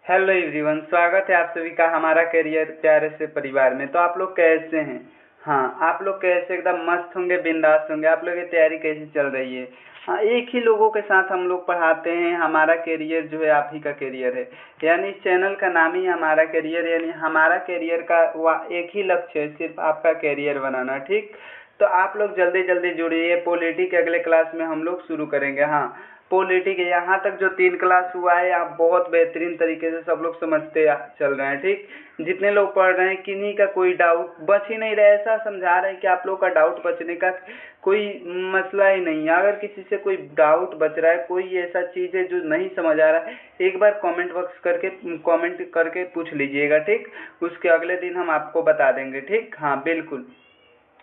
Hello everyone, स्वागत है आप सभी का हमारा करियर प्यारे से परिवार में। तो आप लोग कैसे हैं? हाँ, आप लोग कैसे एकदम मस्त होंगे, बिंदास होंगे? आप लोग की तैयारी कैसी चल रही है? हाँ, एक ही लोगों के साथ हम लोग पढ़ाते हैं। हमारा करियर जो है आप ही का करियर है, यानी इस चैनल का नाम ही हमारा करियर, यानी हमारा करियर का एक ही लक्ष्य है, सिर्फ आपका करियर बनाना। ठीक, तो आप लोग जल्दी जल्दी जुड़िए। पॉलिटी के अगले क्लास में हम लोग शुरू करेंगे। हाँ, पॉलिटी के यहाँ तक जो 3 क्लास हुआ है, आप बहुत बेहतरीन तरीके से सब लोग समझते चल रहे हैं। ठीक, जितने लोग पढ़ रहे हैं किन्हीं का कोई डाउट बच ही नहीं रहा है। ऐसा समझा रहे हैं कि आप लोग का डाउट बचने का कोई मसला ही नहीं है। अगर किसी से कोई डाउट बच रहा है, कोई ऐसा चीज़ है जो नहीं समझ आ रहा है, एक बार कमेंट करके पूछ लीजिएगा। ठीक, उसके अगले दिन हम आपको बता देंगे। ठीक, हाँ बिल्कुल।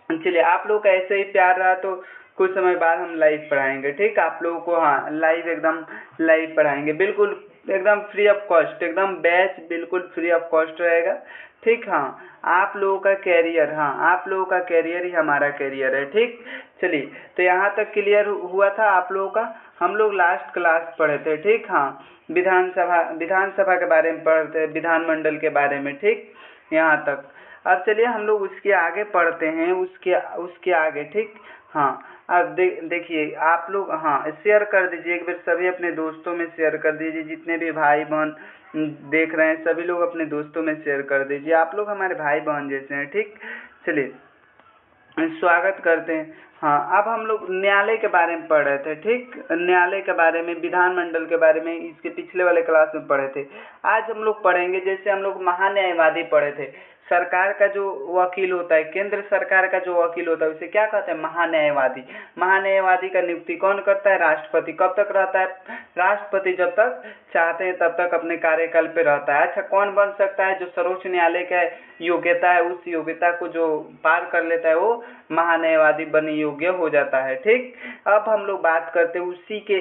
चलिए, आप लोग का ऐसे ही प्यार रहा तो कुछ समय बाद हम लाइव पढ़ाएंगे। ठीक, आप लोगों को हाँ एकदम लाइव पढ़ाएंगे, बिल्कुल एकदम फ्री ऑफ कॉस्ट, एकदम बैच बिल्कुल फ्री ऑफ कॉस्ट रहेगा। ठीक, हाँ आप लोगों का कैरियर, हाँ आप लोगों का कैरियर ही हमारा कैरियर है। ठीक, चलिए, तो यहाँ तक क्लियर हुआ था आप लोगों का। हम लोग लास्ट क्लास पढ़े थे। ठीक, हाँ विधानसभा के बारे में पढ़ते थे, विधानमंडल के बारे में। ठीक, यहाँ तक। अब चलिए हम लोग उसके आगे पढ़ते हैं, उसके आगे। ठीक, हाँ अब देखिए आप लोग, हाँ शेयर कर दीजिए एक बार, सभी अपने दोस्तों में शेयर कर दीजिए। जितने भी भाई बहन देख रहे हैं सभी लोग अपने दोस्तों में शेयर कर दीजिए। आप लोग हमारे भाई बहन जैसे हैं। ठीक, चलिए स्वागत करते हैं। हाँ, अब हम लोग न्यायालय के बारे में पढ़ रहे थे। ठीक, न्यायालय के बारे में, विधानमंडल के बारे में इसके पिछले वाले क्लास में पढ़े थे। आज हम लोग पढ़ेंगे, जैसे हम लोग महान्यायवादी पढ़े थे। सरकार का जो वकील होता है, केंद्र सरकार का जो वकील होता है, उसे क्या कहते हैं? महान्यायवादी। महान्यायवादी का नियुक्ति कौन करता है? राष्ट्रपति। कब तक रहता है राष्ट्रपति? जब तक चाहते हैं तब तक अपने कार्यकाल पे रहता है। अच्छा, कौन बन सकता है? जो सर्वोच्च न्यायालय का योग्यता है, उस योग्यता को जो पार कर लेता है वो महान्यायवादी बनने योग्य हो जाता है। ठीक, अब हम लोग बात करते हैं उसी के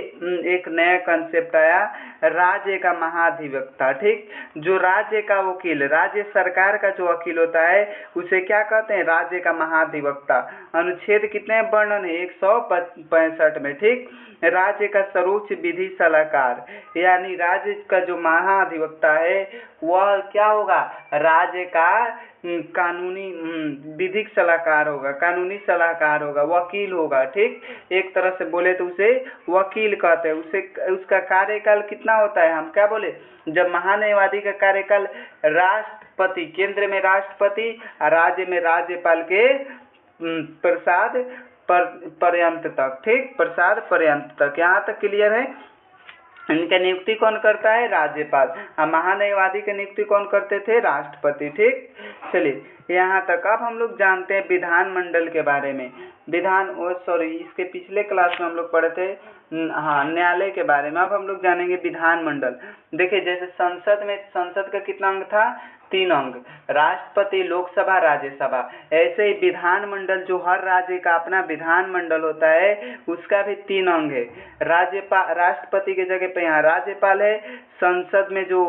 एक नया कंसेप्ट आया, राज्य का महाधिवक्ता। ठीक, जो राज्य का वकील, राज्य सरकार का जो वकील होता है उसे क्या कहते हैं? राज्य का महाधिवक्ता। अनुच्छेद कितने वर्णन है? 165 में। ठीक, राज्य का सर्वोच्च विधि सलाहकार, यानी राज्य का जो महाधिवक्ता है वह क्या होगा? राज्य का कानूनी विधिक सलाहकार होगा, कानूनी सलाहकार होगा, वकील होगा। ठीक, एक तरह से बोले तो उसे वकील कहते हैं। उसका कार्यकाल कितना होता है? हम क्या बोले, जब महान्यायवादी का कार्यकाल राष्ट्रपति, केंद्र में राष्ट्रपति और राज्य में राज्यपाल के प्रसाद पर्यंत तक। ठीक, प्रसाद पर्यंत तक, यहाँ तक क्लियर है। इनका नियुक्ति कौन करता है? राज्यपाल। महान्यायवादी की नियुक्ति कौन करते थे? राष्ट्रपति। ठीक, चलिए यहाँ तक। अब हम लोग जानते हैं विधानमंडल के बारे में। इसके पिछले क्लास में हम लोग पढ़े थे हाँ न्यायालय के बारे में। अब हम लोग जानेंगे विधानमंडल। देखिए, जैसे संसद का कितना अंग था? 3 अंग, राष्ट्रपति, लोकसभा, राज्यसभा। ऐसे ही विधानमंडल, जो हर राज्य का अपना विधानमंडल होता है, उसका भी 3 अंग है। राष्ट्रपति के जगह पे यहाँ राज्यपाल है। संसद में जो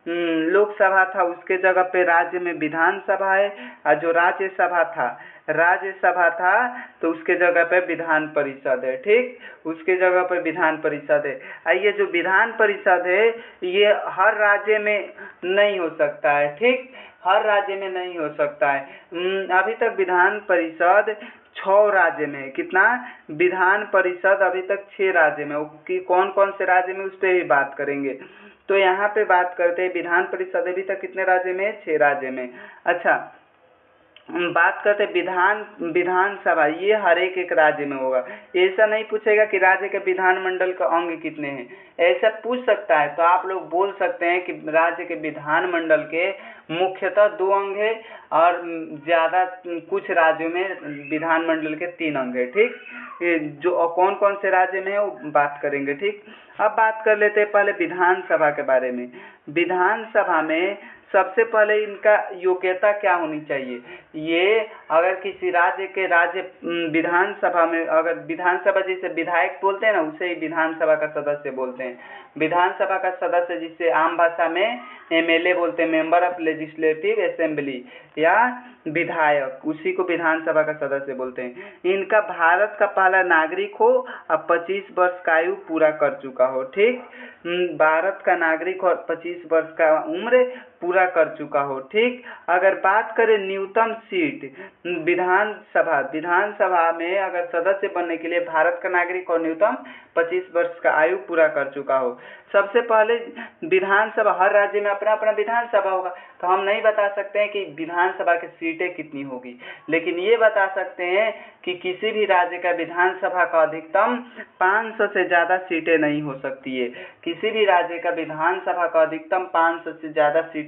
लोकसभा था उसके जगह पे राज्य में विधानसभा है। और जो राज्यसभा था तो उसके जगह पे विधान परिषद है। ठीक, उसके जगह पे विधान परिषद है। ये जो विधान परिषद है ये हर राज्य में नहीं हो सकता है। ठीक, हर राज्य में नहीं हो सकता है। अभी तक विधान परिषद 6 राज्य में है। कितना? विधान परिषद अभी तक 6 राज्य में। कि कौन कौन से राज्य में, उस पर भी बात करेंगे। तो यहाँ पे बात करते हैं विधान परिषद अभी तक कितने राज्य में है? 6 राज्य में। अच्छा, बात करते विधानसभा, ये हर एक राज्य में होगा। ऐसा नहीं पूछेगा कि राज्य के विधानमंडल का अंग कितने हैं, ऐसा पूछ सकता है तो आप लोग बोल सकते हैं कि राज्य के विधानमंडल के मुख्यतः 2 अंग है और ज़्यादा कुछ राज्यों में विधानमंडल के 3 अंग है। ठीक, जो कौन कौन से राज्य में है वो बात करेंगे। ठीक, अब बात कर लेते हैं पहले विधानसभा के बारे में। विधानसभा में सबसे पहले इनका योग्यता क्या होनी चाहिए। ये अगर किसी राज्य के विधानसभा में, अगर विधानसभा जिसे विधायक बोलते हैं ना, उसे ही विधानसभा का सदस्य बोलते हैं। विधानसभा का सदस्य जिसे आम भाषा में एमएलए बोलते हैं, मेंबर ऑफ लेजिस्लेटिव असेंबली, या विधायक, उसी को विधानसभा का सदस्य बोलते हैं। इनका भारत का पहला नागरिक हो और 25 वर्ष का आयु पूरा कर चुका हो। ठीक, भारत का नागरिक और 25 वर्ष का उम्र पूरा कर चुका हो। ठीक, अगर बात करें न्यूनतम सीट, विधानसभा में अगर सदस्य बनने के लिए भारत का नागरिक और न्यूनतम 25 वर्ष का आयु पूरा कर चुका हो। सबसे पहले विधानसभा, हर राज्य में अपना अपना विधानसभा होगा, तो हम नहीं बता सकते हैं कि विधानसभा की सीटें कितनी होगी, लेकिन ये बता सकते हैं कि किसी भी राज्य का विधानसभा का अधिकतम 500 से ज़्यादा सीटें नहीं हो सकती है। किसी भी राज्य का विधानसभा का अधिकतम 500 से ज़्यादा सीटें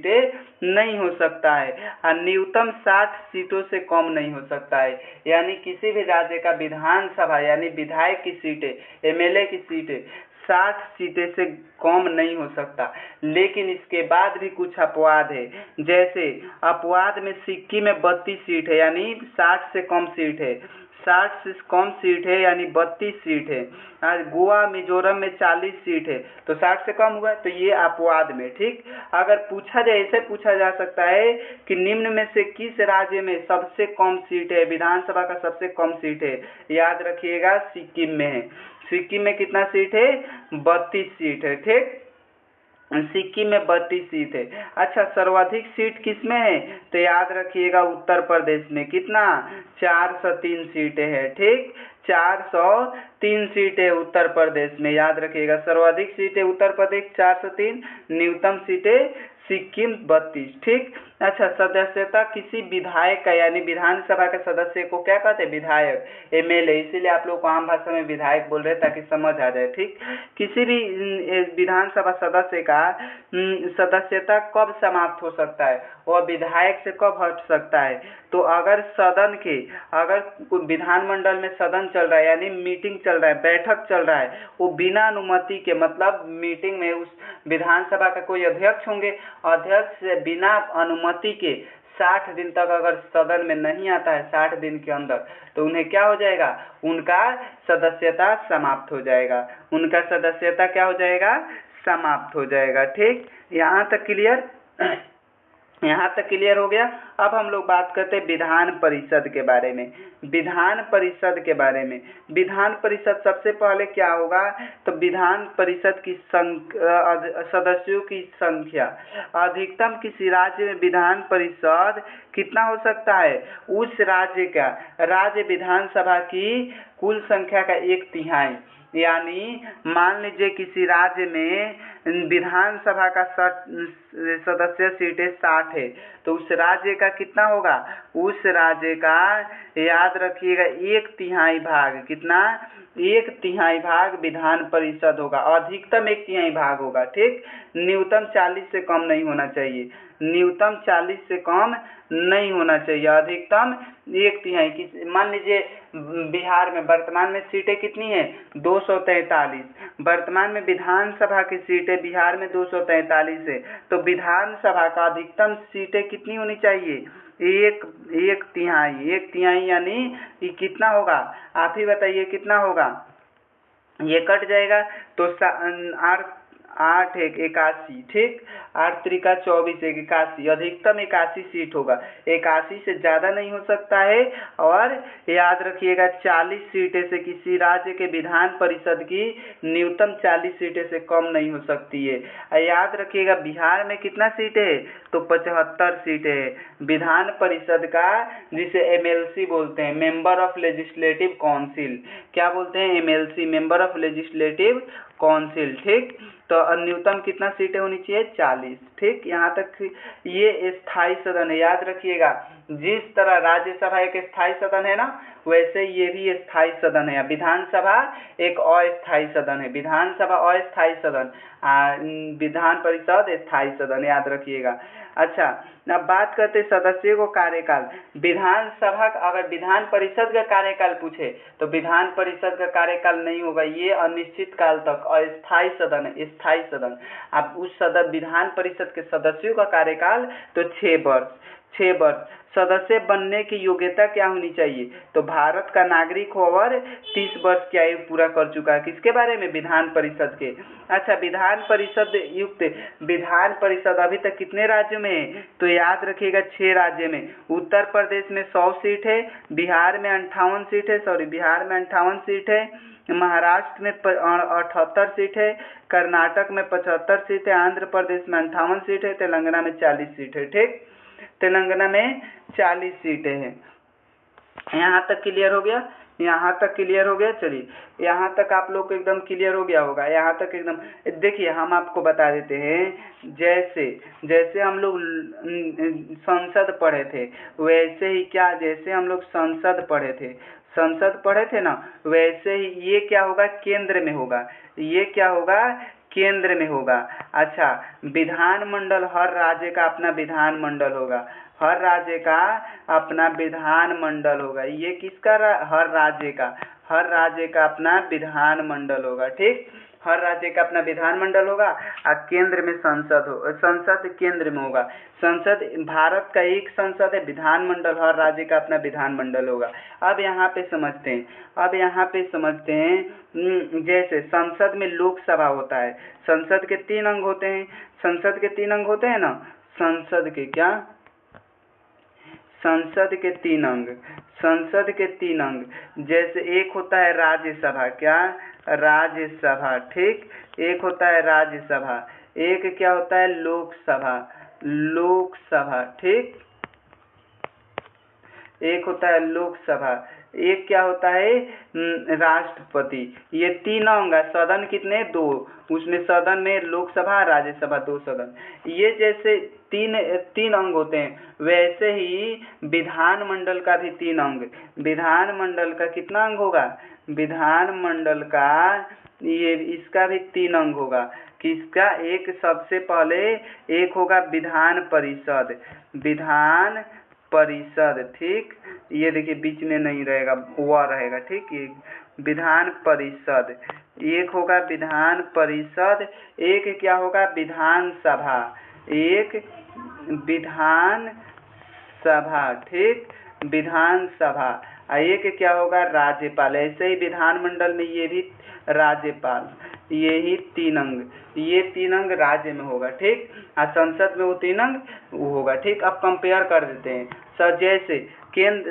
नहीं हो सकता है, और न्यूनतम 60 सीटों से कम नहीं हो सकता है। यानी किसी भी राज्य का विधानसभा यानी विधायक की सीटें, एमएलए की सीटें 60 सीटें से कम नहीं हो सकता। लेकिन इसके बाद भी कुछ अपवाद है, जैसे अपवाद में सिक्किम में 32 सीट है, यानी 60 से कम सीट है, 60 से कम सीट है यानी 32 सीट है। आज गोवा मिजोरम में 40 सीट है, तो 60 से कम हुआ, तो ये अपवाद में। ठीक, अगर पूछा जाए, ऐसे पूछा जा सकता है कि निम्न में से किस राज्य में सबसे कम सीट है, विधानसभा का सबसे कम सीट है, याद रखिएगा सिक्किम में है। सिक्किम में कितना सीट है, 32 सीट है। ठीक, सिक्किम में 32 सीट है। अच्छा, सर्वाधिक सीट किस में है, तो याद रखिएगा उत्तर प्रदेश में। कितना, 403 सीटें हैं। ठीक, 403 सीटें उत्तर प्रदेश में, याद रखिएगा। सर्वाधिक सीटें उत्तर प्रदेश 403, न्यूनतम सीटें सिक्किम 32। ठीक, अच्छा, सदस्यता किसी विधायक का यानी विधानसभा के सदस्य को क्या कहते हैं, विधायक, एमएलए, इसीलिए आप लोग को आम भाषा में विधायक बोल रहे हैं ताकि समझ आ जाए। ठीक, किसी भी विधानसभा सदस्य का सदस्यता कब समाप्त हो सकता है, वह विधायक से कब हट सकता है, तो अगर सदन के, अगर विधानमंडल में सदन चल रहा है यानी मीटिंग चल रहा है, बैठक चल रहा है, वो बिना अनुमति के, मतलब मीटिंग में उस विधानसभा का कोई अध्यक्ष होंगे, अध्यक्ष से बिना अनुमति के 60 दिन तक अगर सदन में नहीं आता है, 60 दिन के अंदर, तो उन्हें क्या हो जाएगा, उनका सदस्यता समाप्त हो जाएगा। उनका सदस्यता क्या हो जाएगा, समाप्त हो जाएगा। ठीक, यहाँ तक क्लियर, यहाँ तक क्लियर हो गया। अब हम लोग बात करते हैं विधान परिषद के बारे में। विधान परिषद के बारे में, विधान परिषद सबसे पहले क्या होगा, तो विधान परिषद की सदस्यों की संख्या, अधिकतम किसी राज्य में विधान परिषद कितना हो सकता है, उस राज्य का, राज्य विधानसभा की कुल संख्या का 1/3। यानी मान लीजिए किसी राज्य में विधानसभा का सदस्य सीटें 60 है, तो उस राज्य का कितना होगा, उस राज्य का, याद रखिएगा, 1/3 भाग, कितना, 1/3 भाग विधान परिषद होगा, अधिकतम 1/3 भाग होगा। ठीक, न्यूनतम 40 से कम नहीं होना चाहिए, न्यूनतम 40 से कम नहीं होना चाहिए, अधिकतम 1/3। मान लीजिए बिहार में वर्तमान में सीटें कितनी हैं, 243। वर्तमान में विधानसभा की सीटें बिहार में 243 है, तो विधानसभा का अधिकतम सीटें कितनी होनी चाहिए, 1/3। 1/3 यानी ये कितना होगा, आप ही बताइए कितना होगा, ये कट जाएगा तो 8 1 81। ठीक, 8 3 24 81, अधिकतम 81 सीट होगा, 81 से ज़्यादा नहीं हो सकता है। और याद रखिएगा 40 सीटें से किसी राज्य के विधान परिषद की न्यूनतम 40 सीटें से कम नहीं हो सकती है। याद रखिएगा बिहार में कितना सीटें है, तो 75 सीटें है विधान परिषद का, जिसे एमएलसी बोलते हैं, मेंबर ऑफ लेजिस्लेटिव काउंसिल। क्या बोलते हैं, MLC, member of legislative council. ठीक, तो न्यूनतम कितना सीटें होनी चाहिए, 40। ठीक, यहाँ तक ये स्थायी सदन है, याद रखिएगा जिस तरह राज्यसभा एक स्थायी सदन है ना, वैसे ये भी स्थायी सदन है। विधानसभा एक अस्थायी सदन है, विधानसभा अस्थायी सदन, विधान परिषद स्थायी सदन, याद रखिएगा। अच्छा, अब बात करते सदस्यों को कार्यकाल। विधानसभा अगर विधान परिषद का कार्यकाल पूछे तो विधान परिषद का कार्यकाल नहीं होगा, ये अनिश्चित काल तक अस्थायी सदन है, स्थायी सदन। अब उस सदन विधान परिषद के सदस्यों का कार्यकाल तो 6 वर्ष। 6 वर्ष। सदस्य बनने की योग्यता क्या होनी चाहिए? तो भारत का नागरिक हो और 30 वर्ष की आयु पूरा कर चुका है। किसके बारे में? विधान परिषद के। अच्छा, विधान परिषद युक्त विधान परिषद अभी तक कितने राज्यों में है? तो याद रखिएगा 6 राज्य में। उत्तर प्रदेश में 100 सीट है, बिहार में 58 सीट है, बिहार में 58 सीट है, महाराष्ट्र में 78 सीट है, कर्नाटक में 75 सीट है, आंध्र प्रदेश में 58 सीट है, तेलंगाना में 40 सीट है। ठीक, तेलंगाना में 40 सीटें हैं। यहाँ तक क्लियर हो गया? यहाँ तक क्लियर हो गया? चलिए, यहाँ तक आप लोग को एकदम क्लियर हो गया होगा। यहाँ तक एकदम देखिए, हम आपको बता देते हैं, जैसे हम लोग संसद पढ़े थे वैसे ही क्या, जैसे हम लोग संसद पढ़े थे ना, वैसे ही ये क्या होगा? केंद्र में होगा। ये क्या होगा? केंद्र में होगा। अच्छा, विधानमंडल, हर राज्य का अपना विधानमंडल होगा, हर राज्य का अपना विधानमंडल होगा। ये किसका? हर राज्य का अपना विधानमंडल होगा। ठीक, हर राज्य का अपना विधानमंडल होगा और केंद्र में संसद केंद्र में होगा। संसद, भारत का एक संसद है, विधानमंडल हर राज्य का अपना विधानमंडल होगा। अब यहाँ पे समझते हैं, जैसे संसद में लोकसभा होता है, संसद के 3 अंग होते हैं, ना, संसद के तीन अंग, जैसे एक होता है राज्यसभा, राज्यसभा। ठीक, एक होता है राज्यसभा, एक क्या होता है? लोकसभा। ठीक, एक होता है लोकसभा, एक क्या होता है? राष्ट्रपति। ये 3 अंग है। सदन कितने? 2, उसमें सदन में लोकसभा, राज्यसभा, 2 सदन। ये जैसे तीन अंग होते हैं, वैसे ही विधानमंडल का भी 3 अंग। विधानमंडल का कितना अंग होगा? विधानमंडल का इसका भी 3 अंग होगा। किसका? एक सबसे पहले एक होगा विधान परिषद। ठीक, ये देखिए बीच में नहीं रहेगा, वह रहेगा। ठीक, ये विधान परिषद, एक होगा विधान परिषद, एक क्या होगा? विधानसभा, एक विधानसभा। ठीक, विधानसभा, एक क्या होगा? राज्यपाल। ऐसे ही विधानमंडल में ये भी राज्यपाल। ये ही 3 अंग, ये 3 अंग राज्य में होगा। ठीक, और संसद में वो 3 अंग वो होगा। ठीक, अब कंपेयर कर देते हैं। जैसे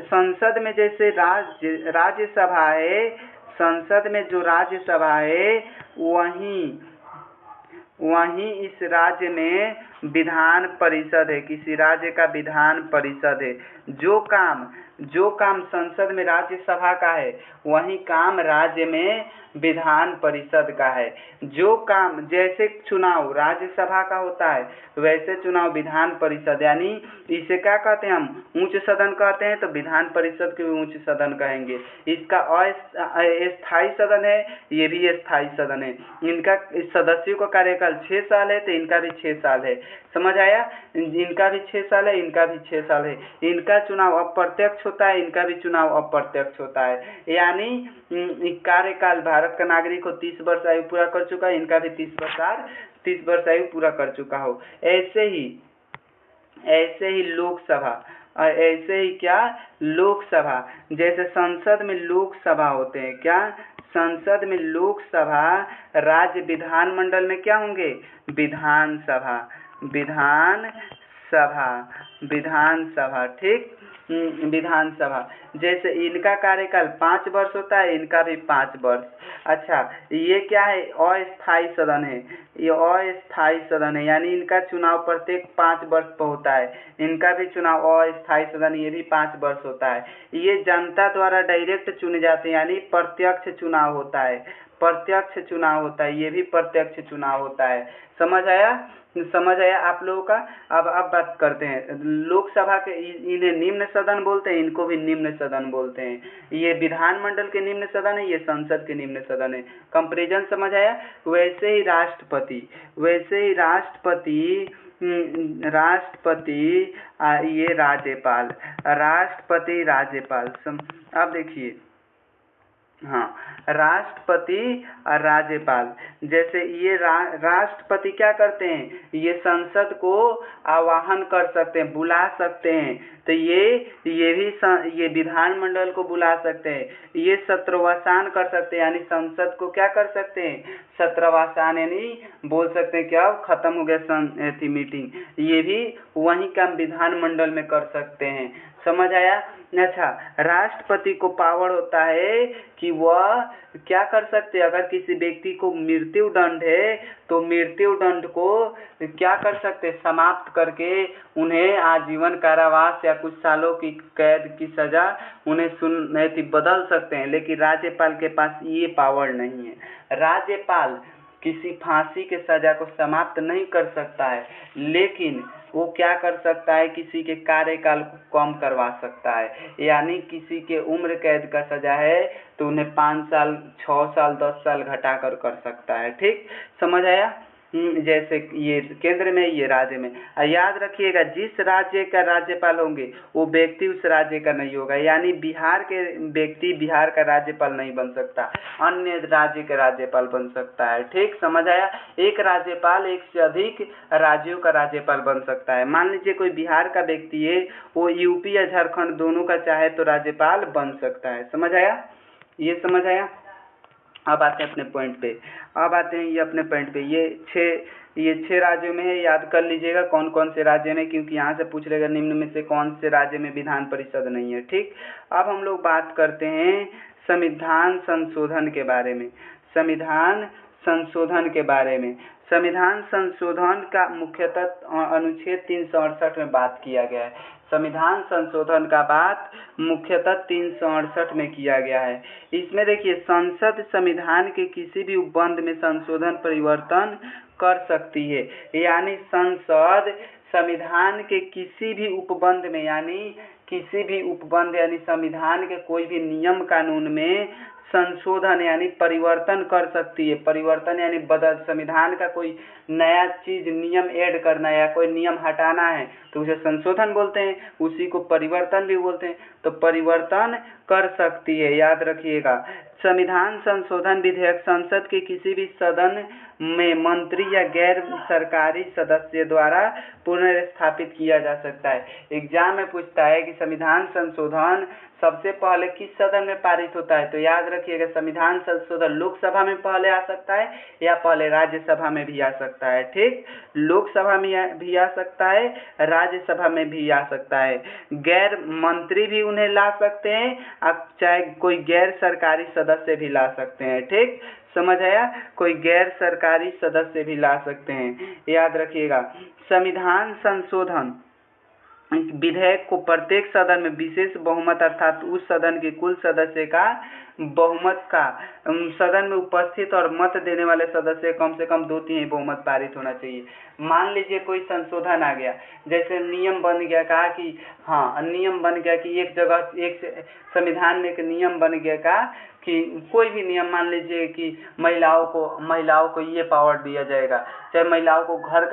संसद में जैसे राज्यसभा है, संसद में जो राज्यसभा है, वहीं इस राज्य में विधान परिषद है, किसी राज्य का विधान परिषद है। जो काम संसद में राज्यसभा का है, वही काम राज्य में विधान परिषद का है। जो काम, जैसे चुनाव राज्यसभा का होता है, वैसे चुनाव विधान परिषद, यानी इसे क्या कहते हैं? हम उच्च सदन कहते हैं, तो विधान परिषद को भी उच्च सदन कहेंगे। इसका अस्थायी सदन है, ये भी स्थायी सदन है। इनका सदस्यों का कार्यकाल 6 साल है, तो इनका भी 6 साल है। समझ आया? इनका भी 6 साल है, इनका भी 6 साल है। इनका चुनाव अप्रत्यक्ष होता है, इनका भी चुनाव अप्रत्यक्ष होता है। यानी कार्यकाल, भारत का नागरिक हो 30 वर्ष आयु पूरा कर चुका है, इनका भी 30 वर्ष आयु पूरा कर चुका हो। ऐसे ही लोकसभा, ऐसे ही क्या? लोकसभा, जैसे संसद में लोकसभा होते हैं, क्या? संसद में लोकसभा, राज्य विधानमंडल में क्या होंगे? विधानसभा। ठीक, विधानसभा, जैसे इनका कार्यकाल 5 वर्ष होता है, इनका भी 5 वर्ष। अच्छा, ये क्या है? अस्थायी सदन है, ये अस्थायी सदन है, यानी इनका चुनाव प्रत्येक 5 वर्ष पर होता है। इनका भी चुनाव अस्थायी सदन, ये भी 5 वर्ष होता है। ये जनता द्वारा डायरेक्ट चुने जाते हैं, यानी प्रत्यक्ष चुनाव होता है। प्रत्यक्ष चुनाव होता है, ये भी प्रत्यक्ष चुनाव होता है। समझ आया आप लोगों का। अब बात करते हैं लोकसभा के, इन्हें निम्न सदन बोलते हैं, इनको भी निम्न सदन बोलते हैं। ये विधानमंडल के निम्न सदन है, ये संसद के निम्न सदन है। कंपैरिजन समझ आया। वैसे ही राष्ट्रपति ये राज्यपाल, अब देखिए, हाँ, राष्ट्रपति और राज्यपाल, जैसे ये राष्ट्रपति क्या करते हैं, ये संसद को आवाहन कर सकते हैं, बुला सकते हैं। तो ये भी ये विधानमंडल को बुला सकते हैं, ये सत्रवसान कर सकते हैं, यानी संसद को क्या कर सकते हैं, सत्रवसान, यानी बोल सकते हैं क्या, खत्म हो गया मीटिंग, ये भी वही काम विधानमंडल में कर सकते हैं। समझ आया। अच्छा, राष्ट्रपति को पावर होता है कि वह क्या कर सकते हैं, अगर किसी व्यक्ति को मृत्यु दंड है तो मृत्यु दंड को क्या कर सकते, समाप्त करके उन्हें आजीवन कारावास या कुछ सालों की कैद की सजा उन्हें बदल सकते हैं। लेकिन राज्यपाल के पास ये पावर नहीं है। राज्यपाल किसी फांसी के सजा को समाप्त नहीं कर सकता है, लेकिन वो क्या कर सकता है, किसी के कार्यकाल को कम करवा सकता है। यानी किसी के उम्र कैद का सजा है तो उन्हें 5 साल, 6 साल, 10 साल घटाकर कर सकता है। ठीक, समझ आया। जैसे ये केंद्र में, ये राज्य में। याद रखिएगा, जिस राज्य का राज्यपाल होंगे वो व्यक्ति उस राज्य का नहीं होगा। यानी बिहार के व्यक्ति बिहार का राज्यपाल नहीं बन सकता, अन्य राज्य के राज्यपाल बन सकता है। ठीक, समझ आया। एक राज्यपाल एक से अधिक राज्यों का राज्यपाल बन सकता है। मान लीजिए कोई बिहार का व्यक्ति है, वो यूपी या झारखंड दोनों का चाहे तो राज्यपाल बन सकता है। समझ आया, ये समझ आया। अब आते हैं अपने पॉइंट पे, ये 6 राज्यों में है। याद कर लीजिएगा कौन कौन से राज्य में, क्योंकि यहाँ से पूछ लेगा निम्न में से कौन से राज्य में विधान परिषद नहीं है। ठीक, अब हम लोग बात करते हैं संविधान संशोधन के बारे में। संविधान संशोधन का मुख्यतः अनुच्छेद 368 में बात किया गया है। संविधान संशोधन का बात मुख्यतः 368 में किया गया है। इसमें देखिए, संसद संविधान के किसी भी उपबंध में संशोधन परिवर्तन कर सकती है। यानी संसद संविधान के किसी भी उपबंध में, यानी संविधान के कोई भी नियम कानून में संशोधन यानी परिवर्तन कर सकती है। परिवर्तन यानी संविधान का कोई नया चीज, नियम ऐड करना या कोई नियम हटाना है तो उसे संशोधन बोलते हैं, उसी को परिवर्तन भी बोलते हैं। तो परिवर्तन कर सकती है, याद रखिएगा। संविधान संशोधन विधेयक संसद के किसी भी सदन में मंत्री या गैर सरकारी सदस्य द्वारा पुनर्स्थापित किया जा सकता है। एग्जाम में पूछता है कि संविधान संशोधन सबसे पहले किस सदन में पारित होता है, तो याद रखिएगा संविधान संशोधन लोकसभा में पहले आ सकता है या पहले राज्यसभा में भी आ सकता है। ठीक, लोकसभा में भी आ सकता है, राज्यसभा में भी आ सकता है। गैर मंत्री भी उन्हें ला सकते हैं, अब चाहे कोई गैर सरकारी सदस्य भी ला सकते हैं। ठीक, समझ आया, कोई गैर सरकारी सदस्य भी ला सकते हैं। याद रखिएगा, संविधान संशोधन विधेयक को प्रत्येक सदन में विशेष बहुमत अर्थात उस सदन के कुल सदस्य का बहुमत का सदन में उपस्थित और मत देने वाले सदस्य कम से कम 2/3 बहुमत पारित होना चाहिए। मान लीजिए कोई संशोधन आ गया, जैसे नियम बन गया, कहा कि नियम बन गया कि एक जगह संविधान में एक नियम बन गया का कि कोई भी नियम, मान लीजिए कि महिलाओं को ये पावर दिया जाएगा, चाहे महिलाओं को घर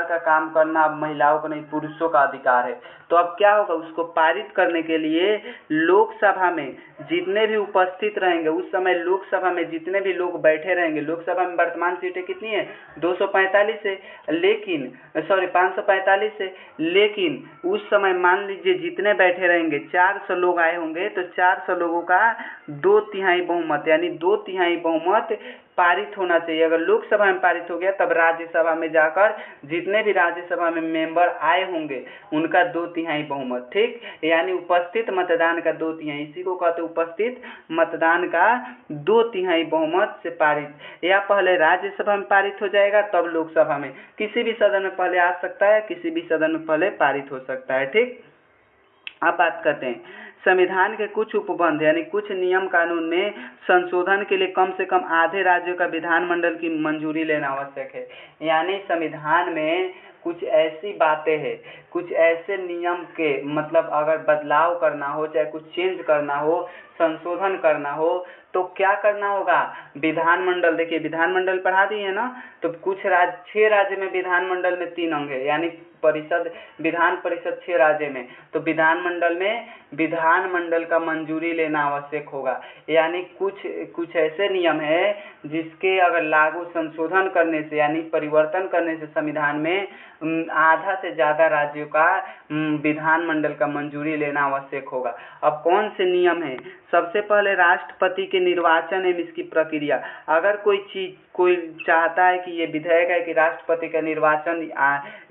का काम करना महिलाओं को नहीं, पुरुषों का अधिकार है। तो अब क्या होगा, उसको पारित करने के लिए लोकसभा में जितने भी उपस्थित रहेंगे, उस समय लोकसभा में जितने भी लोग बैठे रहेंगे, लोकसभा में वर्तमान सीटें कितनी है, 245 है, लेकिन 545 है, लेकिन उस समय मान लीजिए जितने बैठे रहेंगे 400 लोग आए होंगे, तो 400 लोगों का 2/3 बहुमत यानी 2/3 बहुमत पारित होना चाहिए। अगर लोकसभा में पारित हो गया तब राज्यसभा में जाकर जितने भी राज्यसभा में मेंबर आए होंगे उनका 2/3 बहुमत। ठीक, यानी उपस्थित मतदान का 2/3, इसी को कहते उपस्थित मतदान का 2/3 बहुमत से पारित। या पहले राज्यसभा में पारित हो जाएगा तब लोकसभा में, किसी भी सदन में पहले आ सकता है, किसी भी सदन में पहले पारित हो सकता है। ठीक, अब बात करते हैं संविधान के कुछ उपबंध यानी कुछ नियम कानून में संशोधन के लिए कम से कम आधे राज्यों का विधानमंडल की मंजूरी लेना आवश्यक है। यानी संविधान में कुछ ऐसी बातें हैं, कुछ ऐसे नियम के मतलब अगर बदलाव करना हो, चाहे कुछ चेंज करना हो, संशोधन करना हो, तो क्या करना होगा? विधानमंडल, देखिए विधानमंडल पढ़ा दिए ना, तो कुछ 6 राज्य में विधानमंडल में 3 अंग है, यानी परिषद, विधान परिषद 6 राज्य में, तो विधानमंडल में विधानमंडल का मंजूरी लेना आवश्यक होगा। यानी कुछ ऐसे नियम है जिसके अगर लागू संशोधन करने से यानी परिवर्तन करने से संविधान में आधा से ज़्यादा राज्यों का विधानमंडल का मंजूरी लेना आवश्यक होगा। अब कौन से नियम है? सबसे पहले राष्ट्रपति के निर्वाचन एवं इसकी प्रक्रिया। अगर कोई चाहता है कि ये विधेयक है कि राष्ट्रपति का निर्वाचन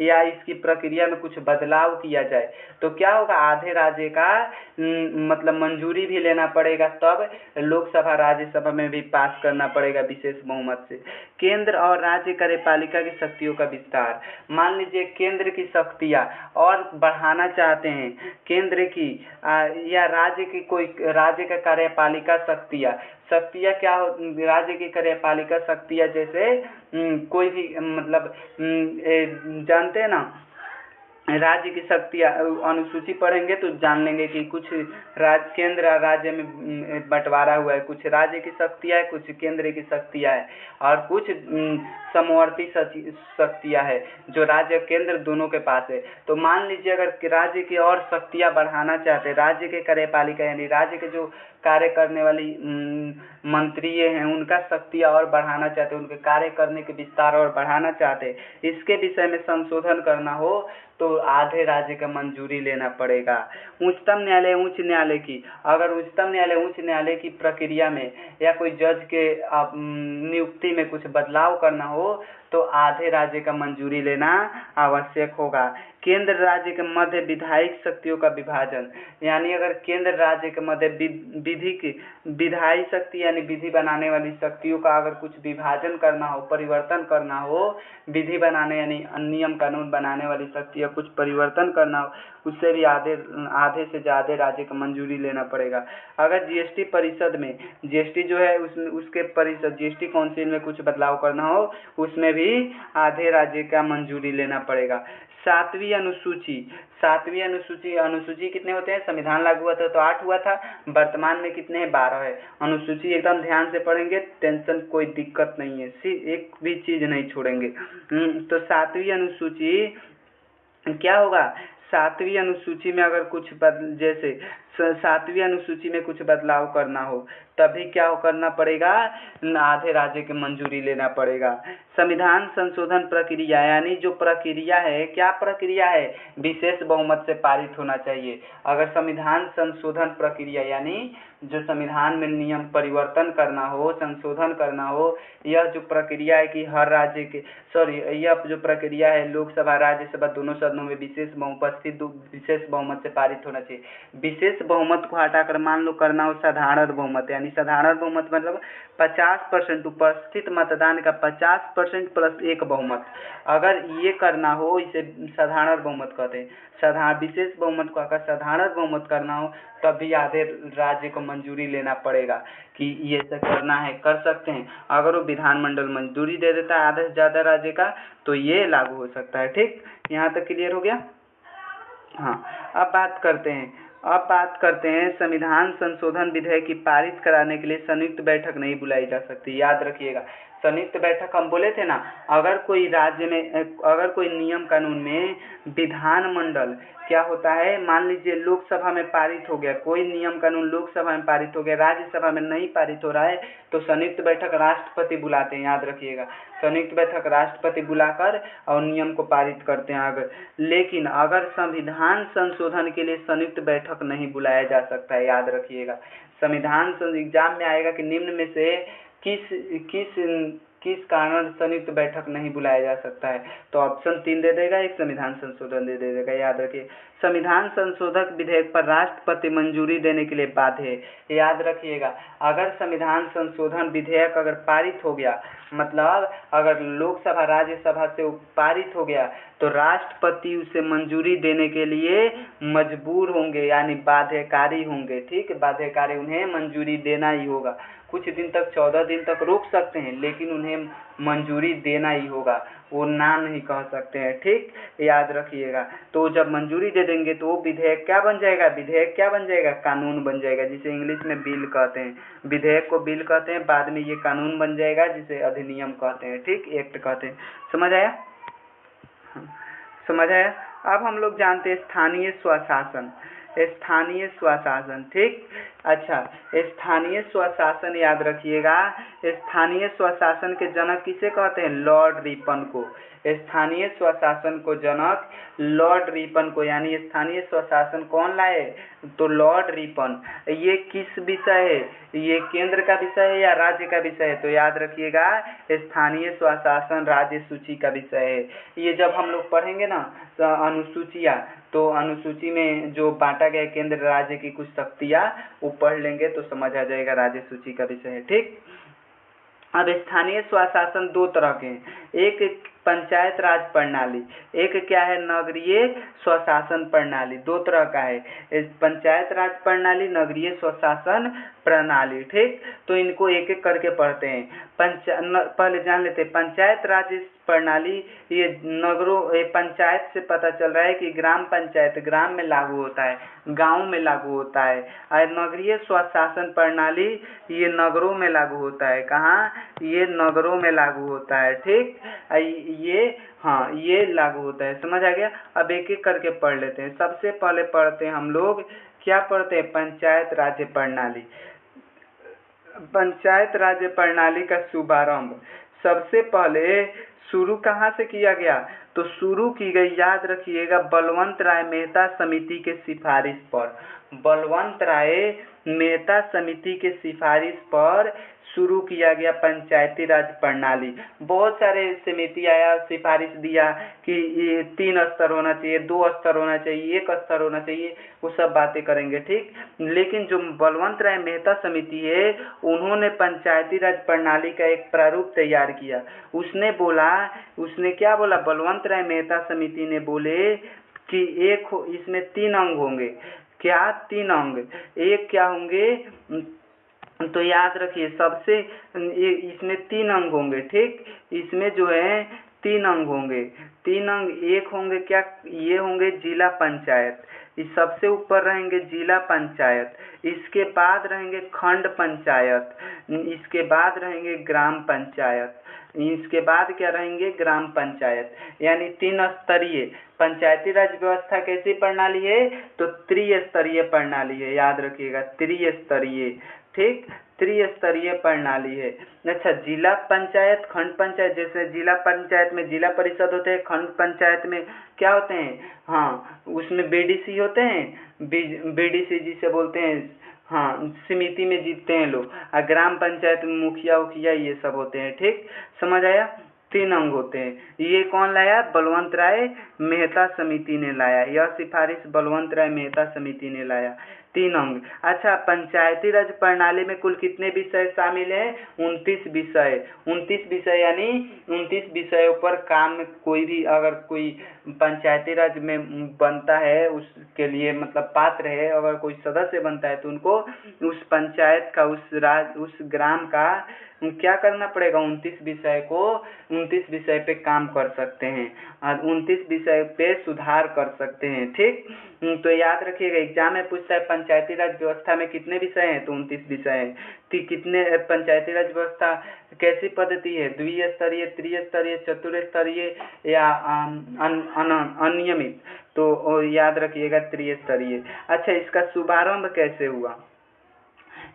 या इसकी प्रक्रिया में कुछ बदलाव किया जाए, तो क्या होगा? आधे राज्य का मतलब मंजूरी भी लेना पड़ेगा, तब लोकसभा राज्यसभा में भी पास करना पड़ेगा विशेष बहुमत से। केंद्र और राज्य कार्यपालिका की शक्तियों का विस्तार। मान लीजिए केंद्र की शक्तियाँ और बढ़ाना चाहते हैं, केंद्र की या राज्य का कार्यपालिका शक्तियाँ क्या हो? राज्य की कार्यपालिका शक्तियाँ जैसे कोई भी मतलब जानते हैं ना, राज्य की शक्तियाँ अनुसूची पढ़ेंगे तो जान लेंगे कि कुछ केंद्र और राज्य में बंटवारा हुआ है, कुछ राज्य की शक्तियाँ है, कुछ केंद्र की शक्तियाँ है, और कुछ समवर्ती शक्तियाँ है जो राज्य और केंद्र दोनों के पास है। तो मान लीजिए अगर राज्य की और शक्तियाँ बढ़ाना चाहते हैं, राज्य के कार्यपालिका यानी राज्य के जो कार्य करने वाली मंत्री हैं उनका शक्तियाँ और बढ़ाना चाहते हैं, उनके कार्य करने के विस्तार और बढ़ाना चाहते हैं, इसके विषय में संशोधन करना हो तो आधे राज्य का मंजूरी लेना पड़ेगा। उच्चतम न्यायालय उच्च न्यायालय की, अगर उच्चतम न्यायालय उच्च न्यायालय की प्रक्रिया में या कोई जज के नियुक्ति में कुछ बदलाव करना हो तो आधे राज्य का मंजूरी लेना आवश्यक होगा। केंद्र राज्य के मध्य विधायिक शक्तियों का विभाजन, यानी अगर केंद्र राज्य के मध्य विधायी शक्ति यानी विधि बनाने वाली शक्तियों का अगर कुछ विभाजन करना हो, परिवर्तन करना हो, विधि बनाने यानी नियम कानून बनाने वाली शक्ति या कुछ परिवर्तन करना हो, उससे भी आधे से ज़्यादा राज्य का मंजूरी लेना पड़ेगा। अगर जीएसटी परिषद में, जीएसटी जो है उसमें उसके परिषद जीएसटी काउंसिल में कुछ बदलाव करना हो, उसमें भी आधे राज्य का मंजूरी लेना पड़ेगा। सातवीं अनुसूची कितने होते हैं? संविधान लागू हुआ था तो 8 हुआ था, वर्तमान में कितने हैं? 12 है। अनुसूची एकदम ध्यान से पढ़ेंगे, टेंशन कोई दिक्कत नहीं है, एक भी चीज नहीं छोड़ेंगे। तो सातवीं अनुसूची क्या होगा? सातवीं अनुसूची में अगर कुछ जैसे सातवीं अनुसूची में कुछ बदलाव करना हो तभी क्या करना पड़ेगा? आधे राज्य की मंजूरी लेना पड़ेगा। संविधान संशोधन प्रक्रिया, यानी जो प्रक्रिया है, क्या प्रक्रिया है? विशेष बहुमत से पारित होना चाहिए। अगर संविधान संशोधन प्रक्रिया यानी जो संविधान में नियम परिवर्तन करना हो, संशोधन करना हो, यह जो प्रक्रिया है कि हर राज्य के यह जो प्रक्रिया है लोकसभा राज्यसभा दोनों सदनों में विशेष बहुमत से पारित होना चाहिए। विशेष बहुमत को हटाकर मान लो करना हो साधारण बहुमत, यानी साधारण बहुमत मतलब 50% उपस्थित मतदान का 50% प्लस 1 बहुमत, अगर ये करना हो इसे साधारण बहुमत कहते हैं। विशेष बहुमत को अगर साधारण बहुमत करना हो तब भी आधे राज्य को मंजूरी लेना पड़ेगा कि ये सब करना है, कर सकते हैं। अगर वो विधानमंडल मंजूरी दे देता है आधे से ज़्यादा राज्य का तो ये लागू हो सकता है। ठीक, यहाँ तक क्लियर हो गया? हाँ, अब बात करते हैं संविधान संशोधन विधेयक की पारित कराने के लिए संयुक्त बैठक नहीं बुलाई जा सकती। याद रखिएगा, संयुक्त बैठक हम बोले थे ना, अगर कोई राज्य में अगर कोई नियम कानून में विधानमंडल क्या होता है, मान लीजिए लोकसभा में पारित हो गया, कोई नियम कानून लोकसभा में पारित हो गया, राज्यसभा में नहीं पारित हो रहा है, तो संयुक्त बैठक राष्ट्रपति बुलाते हैं। याद रखिएगा, संयुक्त बैठक राष्ट्रपति बुलाकर और नियम को पारित करते हैं। अगर लेकिन अगर संविधान संशोधन के लिए संयुक्त बैठक नहीं बुलाया जा सकता है, याद रखिएगा। संविधान एग्जाम में आएगा कि निम्न में से किस किस कारण संयुक्त बैठक नहीं बुलाया जा सकता है? तो ऑप्शन 3 दे देगा, एक संविधान संशोधन दे देगा। याद रखिए, संविधान संशोधक विधेयक पर राष्ट्रपति मंजूरी देने के लिए बाध्य है। याद रखिएगा, अगर संविधान संशोधन विधेयक अगर पारित हो गया, मतलब अगर लोकसभा राज्यसभा से पारित हो गया, तो राष्ट्रपति उसे मंजूरी देने के लिए मजबूर होंगे, यानी बाध्यकारी होंगे। ठीक है, बाध्यकारी, उन्हें मंजूरी देना ही होगा। कुछ दिन तक 14 दिन तक रोक सकते हैं, लेकिन उन्हें मंजूरी देना ही होगा, वो ना नहीं कह सकते हैं। ठीक, याद रखिएगा। तो जब मंजूरी दे देंगे तो वो विधेयक क्या बन जाएगा? विधेयक क्या बन जाएगा? कानून बन जाएगा, जिसे इंग्लिश में बिल कहते हैं। विधेयक को बिल कहते हैं, बाद में ये कानून बन जाएगा, जिसे अधिनियम कहते हैं। ठीक, एक्ट कहते हैं। समझ आया? समझ आया? अब हम लोग जानते हैं स्थानीय स्वशासन। स्थानीय स्वशासन, ठीक। अच्छा, स्थानीय स्वशासन याद रखिएगा, स्थानीय स्वशासन के जनक किसे कहते हैं? लॉर्ड रिपन को। स्थानीय स्वशासन को जनक लॉर्ड रिपन को, यानी स्थानीय स्वशासन कौन लाए? तो लॉर्ड रिपन। ये किस विषय है? ये केंद्र का विषय है या राज्य का विषय है? तो याद रखिएगा, स्थानीय स्वशासन राज्य सूची का विषय है। ये जब हम लोग पढ़ेंगे ना अनुसूचियाँ, तो अनुसूची में जो बांटा गया केंद्र राज्य की कुछ शक्तियाँ, वो पढ़ लेंगे तो समझ आ जाएगा राज्य सूची का विषय है। ठीक। अब स्थानीय स्वशासन दो तरह के हैं, एक पंचायत राज प्रणाली, एक क्या है? नगरीय स्वशासन प्रणाली। दो तरह का है, पंचायत राज प्रणाली, नगरीय स्वशासन प्रणाली। ठीक, तो इनको एक एक करके पढ़ते हैं। पहले जान लेते हैं पंचायत राज प्रणाली। ये नगरों, ये पंचायत से पता चल रहा है कि ग्राम पंचायत ग्राम में लागू होता है, गांव में लागू होता है। और नगरीय स्वशासन प्रणाली ये नगरों में लागू होता है। कहाँ? ये नगरों में लागू होता है। ठीक, ये हाँ, ये लागू होता है। समझ आ गया? अब एक एक करके पढ़ लेते हैं। सबसे पहले पढ़ते हैं हम लोग, क्या पढ़ते हैं? पंचायत राज्य प्रणाली। पंचायत राज्य प्रणाली का शुभारंभ सबसे पहले शुरू कहाँ से किया गया? तो शुरू की गई, याद रखिएगा, बलवंत राय मेहता समिति के सिफारिश पर। बलवंत राय मेहता समिति के सिफारिश पर शुरू किया गया पंचायती राज प्रणाली। बहुत सारे समिति आया, सिफारिश दिया कि ये 3 स्तर होना चाहिए, 2 स्तर होना चाहिए, 1 स्तर होना चाहिए, वो सब बातें करेंगे। ठीक, लेकिन जो बलवंत राय मेहता समिति है, उन्होंने पंचायती राज प्रणाली का एक प्रारूप तैयार किया। उसने क्या बोला? बलवंत राय मेहता समिति ने बोले कि इसमें 3 अंग होंगे। क्या 3 अंग? एक क्या होंगे? तो याद रखिए, सबसे इसमें 3 अंग होंगे। ठीक, इसमें जो है 3 अंग होंगे। 3 अंग, एक होंगे क्या? ये होंगे जिला पंचायत, इस सबसे ऊपर रहेंगे जिला पंचायत, इसके बाद रहेंगे खंड पंचायत, इसके बाद रहेंगे ग्राम पंचायत, इसके बाद क्या रहेंगे? ग्राम पंचायत। यानी 3 स्तरीय पंचायती राज व्यवस्था कैसी प्रणाली है? तो त्रिस्तरीय प्रणाली है। याद रखिएगा, त्रिस्तरीय। ठीक, त्रिस्तरीय प्रणाली है। अच्छा, जिला पंचायत, खंड पंचायत, जैसे जिला पंचायत में जिला परिषद होते हैं, खंड पंचायत में क्या होते हैं? हाँ, उसमें बीडीसी होते हैं, बीडीसी जिसे बोलते हैं, हाँ, समिति में जीतते हैं लोग। और ग्राम पंचायत में मुखिया उखिया ये सब होते हैं। ठीक, समझ आया? 3 अंग होते हैं। ये कौन लाया? बलवंत राय मेहता समिति ने लाया। यह सिफारिश बलवंत राय मेहता समिति ने लाया। 3 अंग। अच्छा, पंचायती राज प्रणाली में कुल कितने विषय शामिल हैं? 29 विषय। 29 विषय, यानी 29 विषयों पर काम, कोई भी अगर कोई पंचायती राज में बनता है, उसके लिए मतलब पात्र है, अगर कोई सदस्य बनता है, तो उनको उस पंचायत का, उस ग्राम का क्या करना पड़ेगा? 29 विषय को, 29 विषय पे काम कर सकते हैं और 29 विषय पे सुधार कर सकते हैं। ठीक, तो याद रखिएगा, एग्जाम में पूछता है पंचायती राज व्यवस्था में कितने विषय हैं? तो 29 विषय हैं। कितने पंचायती राज व्यवस्था कैसी पद्धति है? द्विस्तरीय, त्रिस्तरीय, चतुर्स्तरीय या अनियमित? तो याद रखिएगा त्रिस्तरीय। अच्छा, इसका शुभारंभ कैसे हुआ?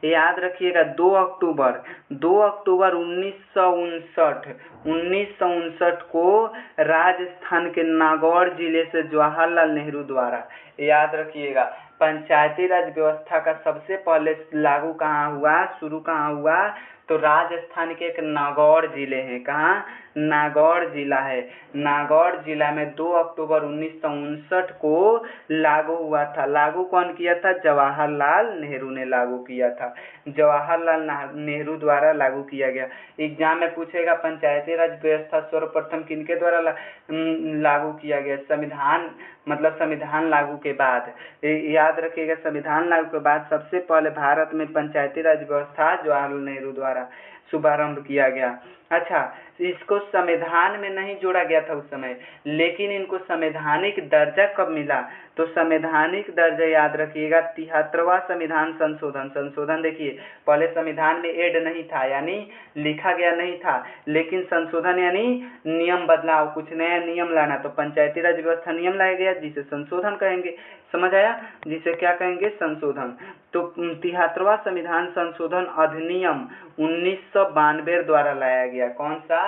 याद रखिएगा, 2 अक्टूबर 1959 को राजस्थान के नागौर जिले से जवाहरलाल नेहरू द्वारा, याद रखिएगा, पंचायती राज व्यवस्था का सबसे पहले लागू कहाँ हुआ? शुरू कहाँ हुआ? तो राजस्थान के एक नागौर जिले हैं, कहाँ, नागौर जिला है। नागौर जिला में 2 अक्टूबर 1959 को लागू हुआ था। लागू कौन किया था, जवाहरलाल नेहरू ने लागू किया था। जवाहरलाल नेहरू द्वारा लागू किया गया। एग्जाम में पूछेगा पंचायती राज व्यवस्था सर्वप्रथम किनके द्वारा लागू किया गया, संविधान मतलब संविधान लागू के बाद। याद रखिएगा, संविधान लागू के बाद सबसे पहले भारत में पंचायती राज व्यवस्था जवाहरलाल नेहरू द्वारा शुभारंभ किया गया। अच्छा, इसको संविधान में नहीं जोड़ा गया था उस समय, लेकिन इनको संवैधानिक दर्जा कब मिला, तो संवैधानिक दर्जा याद रखिएगा 73वां संविधान संशोधन देखिए, पहले संविधान में ऐड नहीं था यानी लिखा गया नहीं था, लेकिन संशोधन यानी नियम बदलाव, कुछ नया नियम लाना, तो पंचायती राज व्यवस्था नियम लाया गया जिसे संशोधन कहेंगे। समझ आया, जिसे क्या कहेंगे, संशोधन। तो 73वां संविधान संशोधन अधिनियम 1992 द्वारा लाया गया। कौन सा,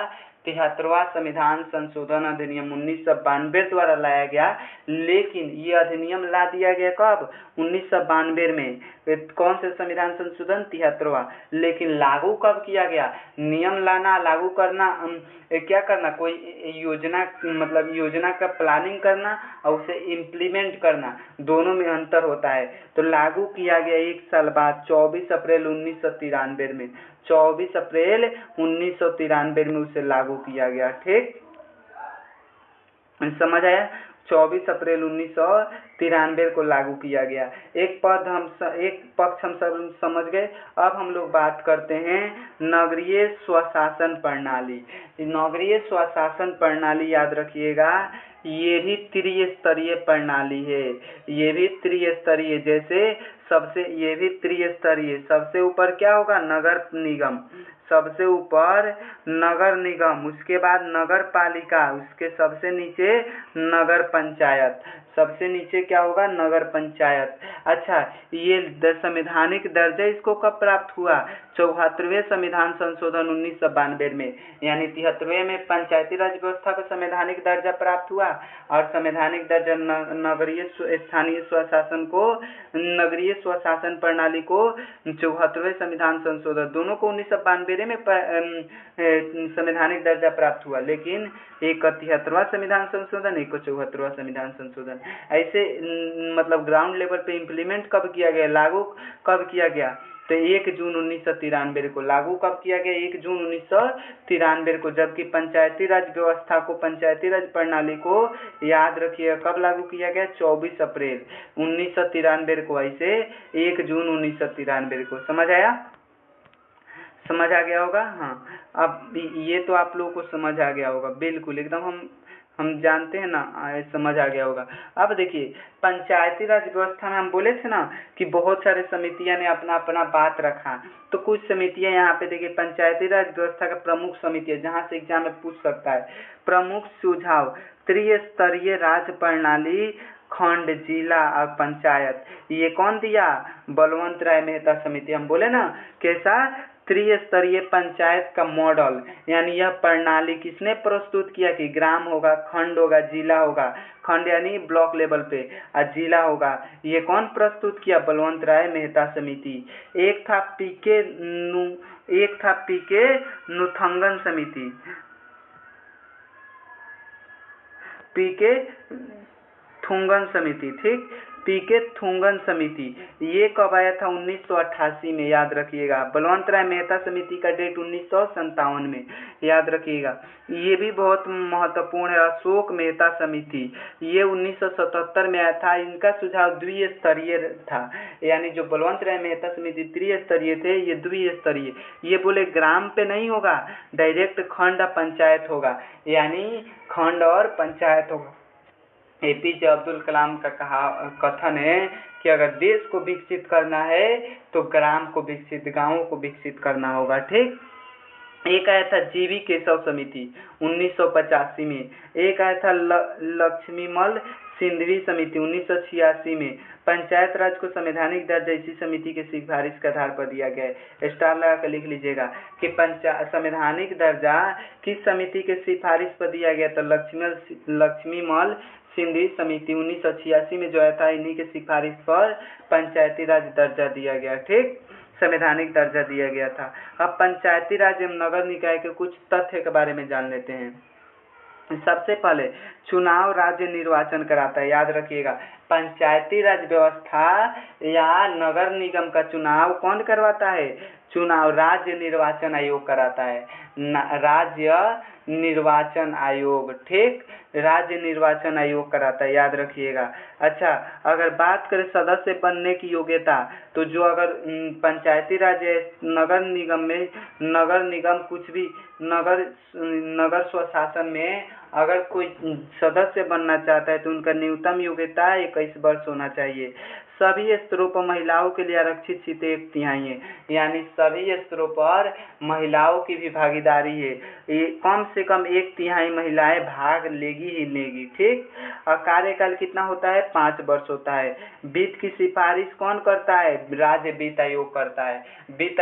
73वां संविधान संशोधन अधिनियम 1992 द्वारा लाया गया। लेकिन ये अधिनियम ला दिया गया कब, 1992 में। कौन से संविधान संशोधन, 73वां। लेकिन लागू कब किया गया, नियम लाना, लागू करना, क्या करना, कोई योजना मतलब योजना का प्लानिंग करना और उसे इम्प्लीमेंट करना, दोनों में अंतर होता है। तो लागू किया गया 1 साल बाद 24 अप्रैल 1993 में, 24 अप्रैल 1993 में उसे लागू किया गया। ठीक, समझ आया, 24 अप्रैल 1993 को लागू किया गया। एक पक्ष हम सब समझ गए। अब हम लोग बात करते हैं नगरीय स्वशासन प्रणाली। नगरीय स्वशासन प्रणाली याद रखिएगा, ये भी त्रिस्तरीय प्रणाली है। ये भी त्रिस्तरीय, जैसे ये भी त्रिस्तरीय, सबसे ऊपर क्या होगा, नगर निगम, सबसे ऊपर नगर निगम, उसके बाद नगर पालिका, उसके सबसे नीचे नगर पंचायत, सबसे नीचे क्या होगा, नगर पंचायत। अच्छा, ये संवैधानिक दर्जा इसको कब प्राप्त हुआ, 74वें संविधान संशोधन 1992 में, यानी 73वें में पंचायती राज व्यवस्था को संवैधानिक दर्जा प्राप्त हुआ और संवैधानिक दर्जा नगरीय स्थानीय स्वशासन को, नगरीय स्वशासन प्रणाली को 74वें संविधान संशोधन, दोनों को 1992 में संवैधानिक दर्जा प्राप्त हुआ। लेकिन एक 73वां संविधान संशोधन, एक 74वां संविधान संशोधन, ऐसे मतलब ग्राउंड लेवल पे इम्प्लीमेंट कब किया गया, लागू कब किया गया, तो 1 जून 1993 को लागू कब किया गया, 1 जून 1993 को। जबकि पंचायती राज व्यवस्था को, पंचायती राज प्रणाली को याद रखिए कब लागू किया गया, 24 अप्रैल 1993 को, ऐसे 1 जून 1993 को। समझ आया, समझ आ गया होगा। हाँ, अब ये तो आप लोगों को समझ आ गया होगा, बिल्कुल एकदम हम जानते हैं ना, समझ आ गया होगा। अब देखिए, पंचायती राज व्यवस्था में हम बोले थे ना कि बहुत सारे समितियां ने अपना अपना बात रखा, तो कुछ समितियां यहाँ पे देखिए, पंचायती राज व्यवस्था का प्रमुख समिति है, जहाँ से एग्जाम में पूछ सकता है। प्रमुख सुझाव, त्रिस्तरीय राज्य प्रणाली, खंड, जिला और पंचायत। ये कौन दिया, बलवंत राय मेहता समिति। हम बोले ना कैसा, त्रिस्तरीय पंचायत का मॉडल, यानी यह प्रणाली किसने प्रस्तुत किया कि ग्राम होगा, खंड होगा, जिला होगा, खंड यानी ब्लॉक लेवल पे और जिला होगा, ये कौन प्रस्तुत किया, बलवंत राय मेहता समिति। एक था पीके नुथंगन समिति, पीके थुंगन समिति, ठीक, पीके थुंगन समिति। ये कब आया था, 1988 में, याद रखिएगा। बलवंत राय मेहता समिति का डेट 1957 में, याद रखिएगा। ये भी बहुत महत्वपूर्ण है, अशोक मेहता समिति, ये 1977 में आया था। इनका सुझाव द्विस्तरीय था, यानी जो बलवंत राय मेहता समिति त्रिस्तरीय थे, ये द्विस्तरीय। ये बोले ग्राम पे नहीं होगा, डायरेक्ट खंड पंचायत होगा, यानी खंड और पंचायत होगा। एपीजे अब्दुल कलाम का कथन है कि अगर देश को विकसित करना है तो ग्राम को विकसित, गांवों को विकसित करना होगा। ठीक, एक आया था जीवी केशव समिति 1985 में, एक आया था लक्ष्मीमल सिंधवी समिति 1986 में। पंचायत राज को संवैधानिक दर्जा इसी समिति के सिफारिश के आधार पर दिया गया है। स्टार लगा कर लिख लीजिएगा कि संवैधानिक दर्जा किस समिति के सिफारिश पर दिया गया, तो लक्ष्मीमल सिंधवी समिति 1986 में जो आया था, इन्हीं के सिफारिश पर पंचायती राज दर्जा दिया गया। ठीक, संवैधानिक दर्जा दिया गया था। अब पंचायती राज एवं नगर निकाय के कुछ तथ्य के बारे में जान लेते हैं। सबसे पहले चुनाव राज्य निर्वाचन कराता है, याद रखिएगा। पंचायती राज व्यवस्था या नगर निगम का चुनाव कौन करवाता है? चुनाव राज्य निर्वाचन आयोग कराता है। राज्य निर्वाचन आयोग, ठीक, राज्य निर्वाचन आयोग कराता है, याद रखिएगा। अच्छा, अगर बात करें सदस्य बनने की योग्यता, तो जो अगर पंचायती राज नगर निगम में, नगर निगम कुछ भी नगर स्वशासन में अगर कोई सदस्य बनना चाहता है तो उनका न्यूनतम योग्यता 21 वर्ष होना चाहिए। सभी स्तरों पर महिलाओं के लिए आरक्षित सीटें 1/3 है, यानी सभी स्तरों पर महिलाओं की भी भागीदारी है। ये कम से कम 1/3 महिलाएं भाग लेगी ही लेगी, ठीक। और कार्यकाल कितना होता है? 5 वर्ष होता है। वित्त की सिफारिश कौन करता है? राज्य वित्त आयोग करता है। वित्त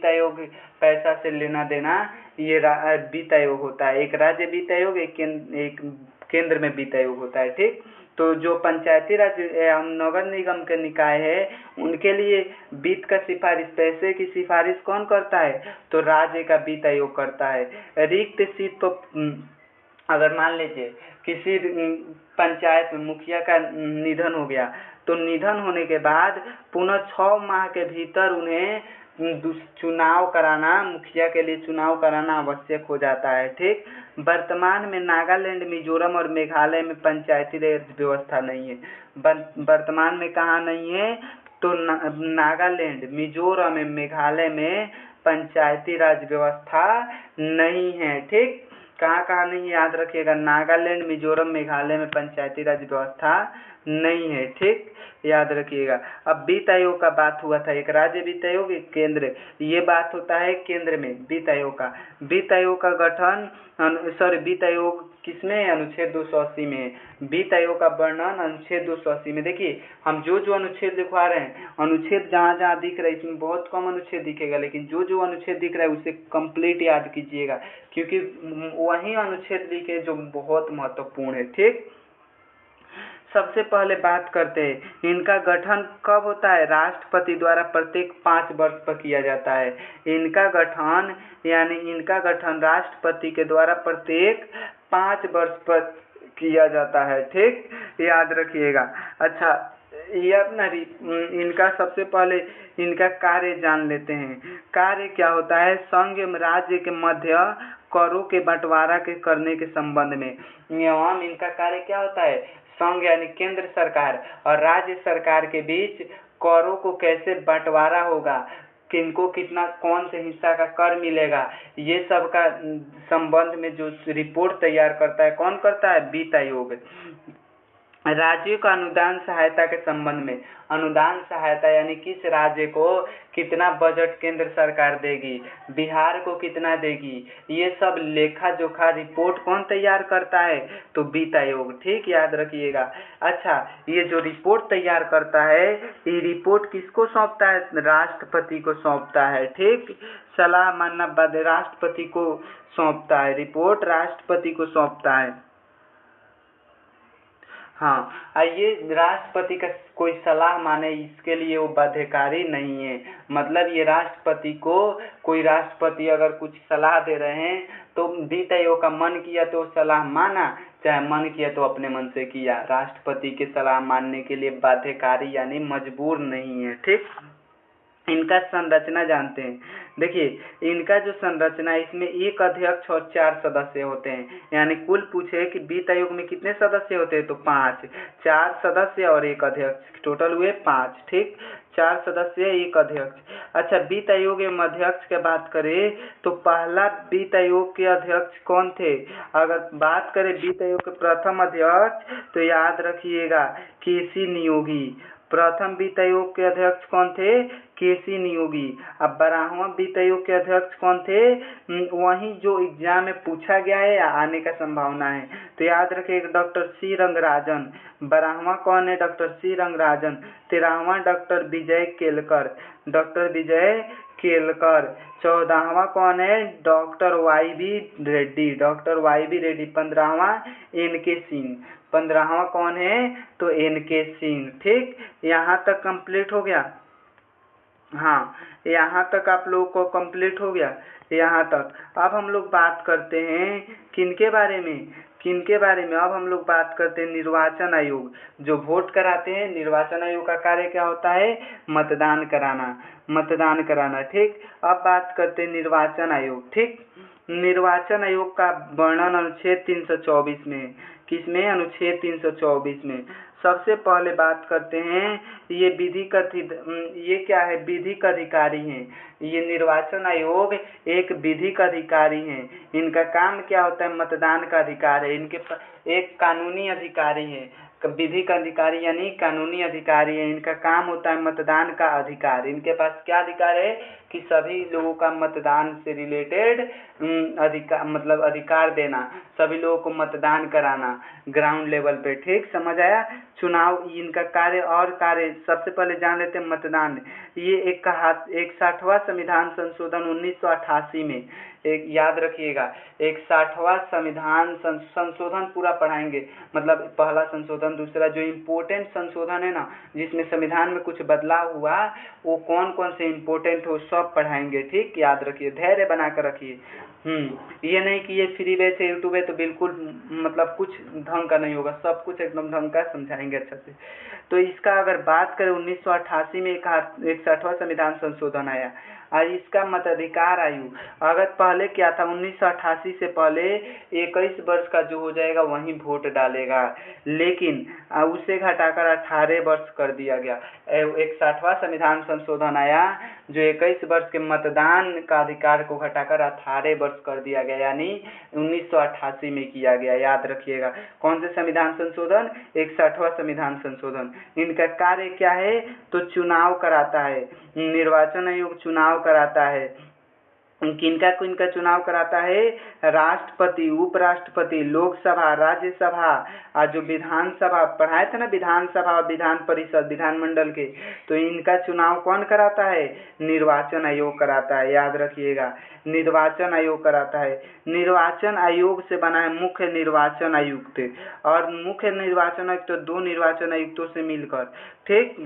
आयोग पैसा से लेना देना, ये वित्त आयोग होता है। एक राज्य वित्त आयोग, एक केंद्र में वित्त आयोग होता है, ठीक। तो जो पंचायती राज नगर निगम के निकाय है, उनके लिए वित्त का सिफारिश, पैसे की सिफारिश कौन करता है? तो राज्य का वित्त आयोग करता है। रिक्त सीट तो अगर मान लीजिए किसी पंचायत में मुखिया का निधन हो गया, तो निधन होने के बाद पुनः 6 माह के भीतर उन्हें चुनाव कराना, मुखिया के लिए चुनाव कराना आवश्यक हो जाता है, ठीक। वर्तमान में नागालैंड, मिजोरम और मेघालय में पंचायती राज व्यवस्था नहीं है। वर्तमान में कहाँ नहीं है? तो नागालैंड, मिजोरम एवं मेघालय में पंचायती राज व्यवस्था नहीं है, ठीक। कहाँ कहाँ नहीं है, याद रखिएगा। नागालैंड, मिजोरम, मेघालय में पंचायती राज व्यवस्था नहीं है, ठीक, याद रखिएगा। अब वित्त आयोग का बात हुआ था, एक राज्य वित्त आयोग, एक केंद्र। ये बात होता है केंद्र में वित्त आयोग का। वित्त आयोग का गठन वित्त आयोग किसमें है? अनुच्छेद 280 में। वित्त आयोग का वर्णन अनुच्छेद 280 में। देखिए, हम जो अनुच्छेद दिखवा रहे हैं, अनुच्छेद जहाँ जहाँ दिख रहा है, इसमें बहुत कम अनुच्छेद दिखेगा, लेकिन जो अनुच्छेद दिख रहा है उसे कंप्लीट याद कीजिएगा, क्योंकि वही अनुच्छेद लिखे जो बहुत महत्वपूर्ण है, ठीक। सबसे पहले बात करते हैं, इनका गठन कब होता है? राष्ट्रपति द्वारा प्रत्येक 5 वर्ष पर किया जाता है। इनका गठन राष्ट्रपति के द्वारा प्रत्येक 5 वर्ष पर किया जाता है, ठीक, याद रखिएगा। अच्छा, ये अपना इनका सबसे पहले इनका कार्य जान लेते हैं। कार्य क्या होता है? संघ एवं राज्य के मध्य करों के बंटवारा के करने के संबंध में एवं इनका कार्य क्या होता है? संघ यानी केंद्र सरकार और राज्य सरकार के बीच करों को कैसे बंटवारा होगा, किनको कितना, कौन से हिस्सा का कर मिलेगा, ये सब का संबंध में जो रिपोर्ट तैयार करता है, कौन करता है? वित्त आयोग। राज्यों का अनुदान सहायता के संबंध में, अनुदान सहायता यानी किस राज्य को कितना बजट केंद्र सरकार देगी, बिहार को कितना देगी, ये सब लेखा जोखा रिपोर्ट कौन तैयार करता है? तो वित्त आयोग, ठीक, याद रखिएगा। अच्छा, ये जो रिपोर्ट तैयार करता है, ये रिपोर्ट किसको सौंपता है? राष्ट्रपति को सौंपता है, ठीक। सलाह मानना बाद राष्ट्रपति को सौंपता है, रिपोर्ट राष्ट्रपति को सौंपता है। हाँ, ये राष्ट्रपति का कोई सलाह माने, इसके लिए वो बाध्यकारी नहीं है। मतलब ये राष्ट्रपति को, कोई राष्ट्रपति अगर कुछ सलाह दे रहे हैं तो वित्त आयोग का मन किया तो सलाह माना, चाहे मन किया तो अपने मन से किया। राष्ट्रपति की सलाह मानने के लिए बाध्यकारी यानी मजबूर नहीं है, ठीक। इनका संरचना जानते हैं। देखिए, इनका जो संरचना है, इसमें 1 अध्यक्ष और 4 सदस्य होते हैं। यानी कुल पूछे कि वित्त आयोग में कितने सदस्य होते हैं, तो 5, 4 सदस्य और 1 अध्यक्ष, टोटल हुए 5, ठीक। 4 सदस्य, 1 अध्यक्ष। अच्छा, वित्त आयोग एवं अध्यक्ष की बात करें तो पहला वित्त आयोग के अध्यक्ष कौन थे? अगर बात करें वित्त आयोग के प्रथम अध्यक्ष, तो याद रखिएगा केसी नियोगी। प्रथम वित्त आयोग के अध्यक्ष कौन थे? केसी नियोगी। अब 12वां वित्त आयोग के अध्यक्ष कौन थे? वही जो एग्जाम में पूछा गया है या आने का संभावना है, तो याद रखिएगा डॉक्टर सी रंगराजन। 12वां कौन है? Doctor C Rangarajan. 13वां डॉक्टर विजय केलकर, डॉक्टर विजय केलकर। 14वां कौन है? Doctor Y B. Reddy, doctor Y B. Reddy. 15वां एन.के. सिंह, 15वां कौन है? तो एन.के. सिंह, ठीक। यहाँ तक कंप्लीट हो गया। हाँ, यहाँ तक आप लोगों को कंप्लीट हो गया, यहाँ तक। अब हम लोग बात करते हैं किनके बारे में, किनके बारे में। अब हम लोग बात करते हैं निर्वाचन आयोग, जो वोट कराते हैं। निर्वाचन आयोग का कार्य क्या होता है? मतदान कराना, मतदान कराना, ठीक। अब बात करते हैं निर्वाचन आयोग, ठीक। निर्वाचन आयोग का वर्णन अनुच्छेद 324 में, किसमें? अनुच्छेद 324 में। सबसे पहले बात करते हैं, ये विधिक ये क्या है? विधिक अधिकारी हैं। ये निर्वाचन आयोग एक विधिक अधिकारी हैं। इनका काम क्या होता है? मतदान का अधिकार है। इनके एक कानूनी अधिकारी है, विधिक अधिकारी यानी कानूनी अधिकारी है। इनका काम होता है मतदान का अधिकार। इनके पास क्या अधिकार है? कि सभी लोगों का मतदान से रिलेटेड अधिकार, मतलब अधिकार देना, सभी लोगों को मतदान कराना ग्राउंड लेवल पे, ठीक। समझ आया? चुनाव, इनका कार्य और कार्य सबसे पहले जान लेते हैं मतदान। ये 61वां संविधान संशोधन 1988 में, एक याद रखिएगा, 61वां संविधान संशोधन पूरा पढ़ाएंगे। मतलब पहला संशोधन, दूसरा जो इम्पोर्टेंट संशोधन है ना, जिसमें संविधान में कुछ बदलाव हुआ, वो कौन कौन से इम्पोर्टेंट हो सब पढ़ाएंगे, ठीक। याद रखिए, धैर्य बना कर रखिए। ये नहीं कि ये फ्री बैच है, यूट्यूब है तो बिल्कुल मतलब कुछ ढंग का नहीं होगा, सब कुछ एकदम ढंग का समझाएंगे अच्छा से। तो इसका अगर बात करें, 1988 में 61वां संविधान संशोधन आया, और इसका मताधिकार आयु अगर पहले क्या था, 1988 से पहले 21 वर्ष का जो हो जाएगा वहीं वोट डालेगा, लेकिन उसे घटाकर 18 वर्ष कर दिया गया। 61वां संविधान संशोधन आया, जो 21 वर्ष के मतदान का अधिकार को घटाकर 18 वर्ष कर दिया गया, यानी 1988 में किया गया। याद रखिएगा, कौन से संविधान संशोधन? 61वां संविधान संशोधन। इनका कार्य क्या है? तो चुनाव कराता है। निर्वाचन आयोग चुनाव कराता है। किनका किनका चुनाव कराता है? राष्ट्रपति, उपराष्ट्रपति, लोकसभा, राज्यसभा, और जो विधानसभा पढ़ाए थे ना, विधानसभा, विधान परिषद, विधानमंडल के, तो इनका चुनाव कौन कराता है? निर्वाचन आयोग कराता है। याद रखिएगा, निर्वाचन आयोग कराता है। निर्वाचन आयोग से बना है मुख्य निर्वाचन आयुक्त, और मुख्य निर्वाचन आयुक्त 2 निर्वाचन आयुक्तों से मिलकर, ठीक।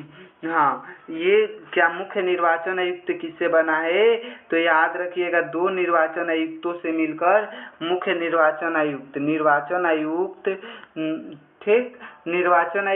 हाँ, ये क्या मुख्य निर्वाचन आयुक्त किससे बना है? तो याद रखिएगा, 2 निर्वाचन आयुक्तों से मिलकर मुख्य निर्वाचन आयुक्त, निर्वाचन आयुक्त, ठीक। निर्वाचन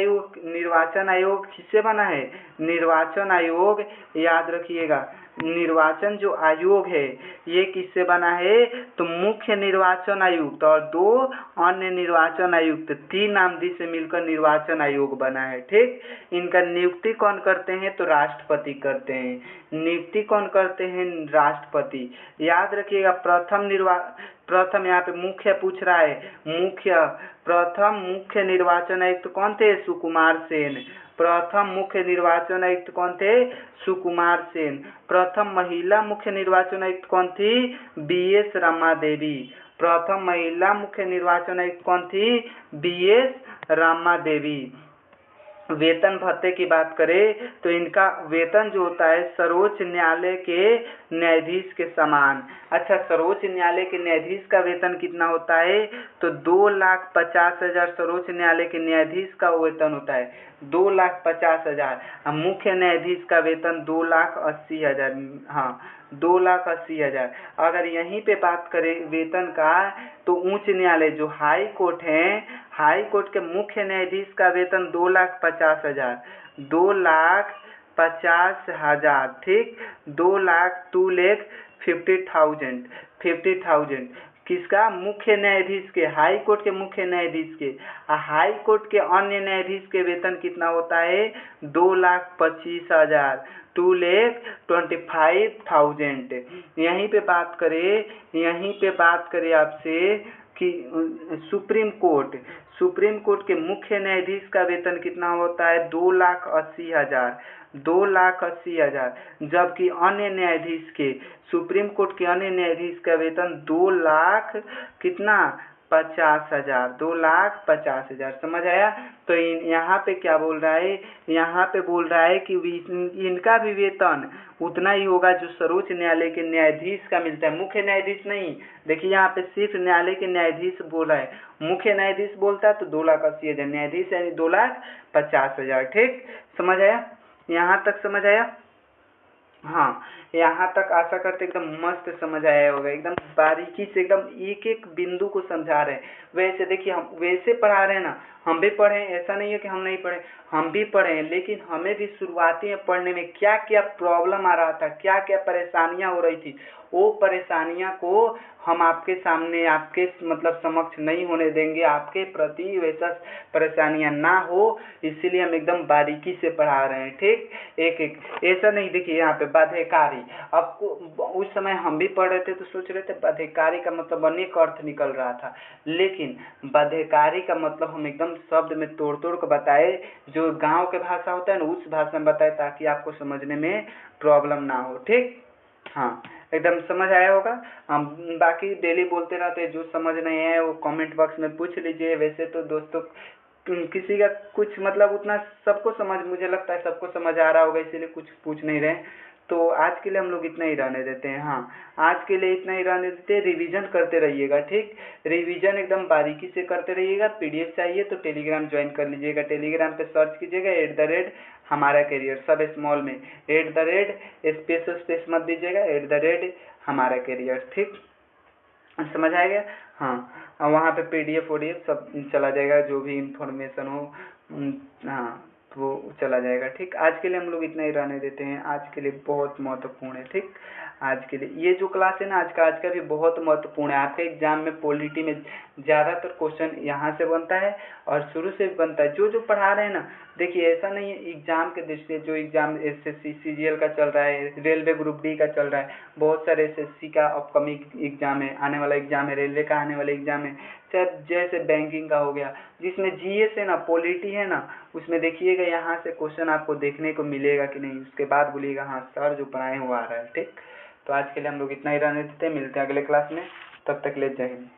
आयोग किससे बना है? निर्वाचन आयोग, याद रखिएगा, निर्वाचन जो आयोग है ये किससे बना है? तो मुख्य निर्वाचन आयुक्त और 2 अन्य निर्वाचन आयुक्त, 3 आमदी से मिलकर निर्वाचन आयोग बना है, ठीक। इनका नियुक्ति कौन करते हैं? तो राष्ट्रपति करते हैं। नियुक्ति कौन करते हैं? राष्ट्रपति। याद रखिएगा, प्रथम यहाँ पे मुख्य पूछ रहा है, प्रथम मुख्य निर्वाचन आयुक्त कौन थे? सुकुमार सेन। प्रथम मुख्य निर्वाचन आयुक्त कौन थे? सुकुमार सेन। प्रथम महिला मुख्य निर्वाचन आयुक्त कौन थी? BS रमा देवी। प्रथम महिला मुख्य निर्वाचन आयुक्त कौन थी? BS रमा देवी। वेतन भत्ते की बात करें तो इनका वेतन जो होता है सर्वोच्च न्यायालय के न्यायाधीश के समान। अच्छा, सर्वोच्च न्यायालय के न्यायाधीश का वेतन कितना होता है? तो 2,50,000 सर्वोच्च न्यायालय के न्यायाधीश का वेतन होता है, 2,50,000। मुख्य न्यायाधीश का वेतन 2,80,000। हाँ, 2,80,000। अगर यहीं पे बात करें वेतन का, तो उच्च न्यायालय जो हाई कोर्ट है, हाई कोर्ट के मुख्य न्यायाधीश का वेतन 2,50,000, 2,50,000, ठीक। 2,50,000 किसका? मुख्य न्यायाधीश के, हाई कोर्ट के मुख्य न्यायाधीश के। हाई कोर्ट के अन्य न्यायाधीश के वेतन कितना होता है? 2,25,000, 2,25,000। यहीं पे बात करें आपसे कि सुप्रीम कोर्ट के मुख्य न्यायाधीश का वेतन कितना होता है? 2,80,000, 2,80,000। जबकि अन्य न्यायाधीश के, सुप्रीम कोर्ट के अन्य न्यायाधीश का वेतन 2,50,000, 2,50,000। समझ आया? तो यहाँ पे क्या बोल रहा है? यहाँ पे बोल रहा है कि इनका भी वेतन उतना ही होगा जो सर्वोच्च न्यायालय के न्यायाधीश का मिलता है, मुख्य न्यायाधीश नहीं। देखिए यहाँ पे सिर्फ न्यायालय के न्यायाधीश बोला है, मुख्य न्यायाधीश बोलता तो 2,80,000, न्यायाधीश यानी 2,50,000, ठीक। समझ आया? यहाँ तक समझ आया? हाँ, यहाँ तक आशा करते एकदम मस्त समझ आया होगा, एकदम बारीकी से एकदम एक एक बिंदु को समझा रहे हैं। वैसे देखिए हम वैसे पढ़ा रहे हैं ना, हम भी पढ़े हैं, ऐसा नहीं है कि हम नहीं पढ़े, हम भी पढ़े हैं, लेकिन हमें भी शुरुआती में पढ़ने में क्या क्या प्रॉब्लम आ रहा था, क्या क्या परेशानियाँ हो रही थी, वो परेशानियाँ को हम आपके सामने आपके मतलब समक्ष नहीं होने देंगे, आपके प्रति वैसा परेशानियाँ ना हो, इसीलिए हम एकदम बारीकी से पढ़ा रहे हैं। ठीक, एक एक ऐसा नहीं। देखिए यहाँ पे बाध्यकारी, आपको उस समय हम भी पढ़ रहे थे तो सोच रहे थे बाध्यकारी का मतलब अनेक अर्थ निकल रहा था, लेकिन बाध्यकारी का मतलब हम एकदम शब्द में तोड़ तोड़ के बताए, जो गांव के भाषा होता है ना उस भाषा में बताए, ताकि आपको समझने में प्रॉब्लम ना हो। ठीक, हाँ, एकदम समझ आया होगा। हम बाकी डेली बोलते रहते हैं, जो समझ नहीं है वो कमेंट बॉक्स में पूछ लीजिए। वैसे तो दोस्तों किसी का कुछ मतलब उतना सबको समझ, मुझे लगता है सबको समझ आ रहा होगा, इसीलिए कुछ पूछ नहीं रहे। तो आज के लिए हम लोग इतना ही रहने देते हैं। हाँ, आज के लिए इतना ही रहने देते हैं। रिवीजन करते रहिएगा। ठीक, रिवीजन एकदम बारीकी से करते रहिएगा। पीडीएफ चाहिए तो टेलीग्राम ज्वाइन कर लीजिएगा। टेलीग्राम पे सर्च कीजिएगा हमारा करियर, सब स्मॉल में, स्पेस स्पेस मत दीजिएगा, हमारा करियर। ठीक, समझ आ गया। हाँ, वहाँ पे पीडीएफ ओडीएफ सब चला जाएगा, जो भी इंफॉर्मेशन हो। हाँ, तो वो चला जाएगा। ठीक, आज के लिए हम लोग इतना ही रहने देते हैं। आज के लिए बहुत महत्वपूर्ण है। ठीक, आज के लिए ये जो क्लास है ना, आज का भी बहुत महत्वपूर्ण है। आपके एग्जाम में पॉलिटी में ज़्यादातर क्वेश्चन यहाँ से बनता है और शुरू से भी बनता है। जो जो पढ़ा रहे हैं ना, देखिए ऐसा नहीं है, एग्जाम के दृष्टि से जो एग्जाम एसएससी सीजीएल का चल रहा है, रेलवे ग्रुप डी का चल रहा है, बहुत सारे एसएससी का अपकमिंग एग्जाम है, आने वाला एग्जाम है, रेलवे का आने वाला एग्जाम है, सर जैसे बैंकिंग का हो गया, जिसमें जीएस है ना, पॉलिटी है ना, उसमें देखिएगा यहाँ से क्वेश्चन आपको देखने को मिलेगा कि नहीं, उसके बाद बोलिएगा हाँ सर जो पढ़ाए हुआ आ रहा है। ठीक, तो आज के लिए हम लोग इतना ही रहने देते हैं। मिलते हैं अगले क्लास में, तब तक ले जय हिंद।